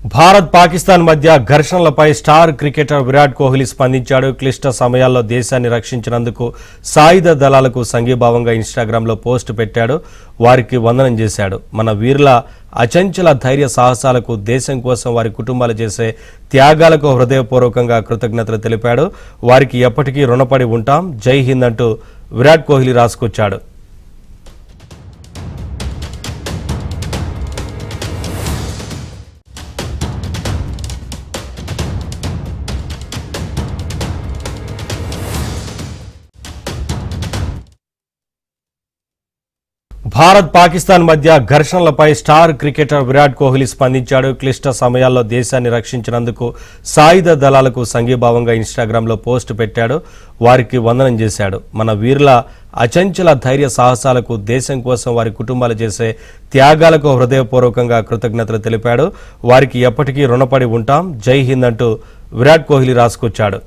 భారత్ పాకిస్తాన్ మధ్య ఘర్షణలపై star cricketer Virat Kohli స్పందించాడు. క్లిష్ట సమయాల్లో దేశాన్ని రక్షించినందుకు సాయుధ దళాలకు సంఘీభావంగా ఇన్స్టాగ్రామ్లో పోస్ట్ పెట్టాడు. వారికి వందనం చేశాడు. మన వీరుల అచంచల ధైర్య సాహసాలకు, దేశం కోసం వారి కుటుంబాలు చేసే త్యాగాలకు హృదయపూర్వకంగా కృతజ్ఞతలు తెలిపాడు. వారికి ఎప్పటికీ రుణపడి ఉంటాం, జై హింద్ అంటూ విరాట్ కోహ్లీ రాసుకొచ్చాడు. భారత్ పాకిస్తాన్ మధ్య ఘర్షణలపై స్టార్ క్రికెటర్ విరాట్ కోహ్లీ స్పందించాడు. క్లిష్ట సమయాల్లో దేశాన్ని రక్షించినందుకు సాయుధ దళాలకు సంఘీభావంగా ఇన్స్టాగ్రామ్లో పోస్ట్ పెట్టాడు. వారికి వందనం చేశాడు. మన వీరుల అచంచల ధైర్య సాహసాలకు, దేశం కోసం వారి కుటుంబాలు చేసే త్యాగాలకు హృదయపూర్వకంగా కృతజ్ఞతలు తెలిపాడు. వారికి ఎప్పటికీ రుణపడి ఉంటాం, జై హింద్ అంటూ విరాట్ కోహ్లీ రాసుకొచ్చాడు.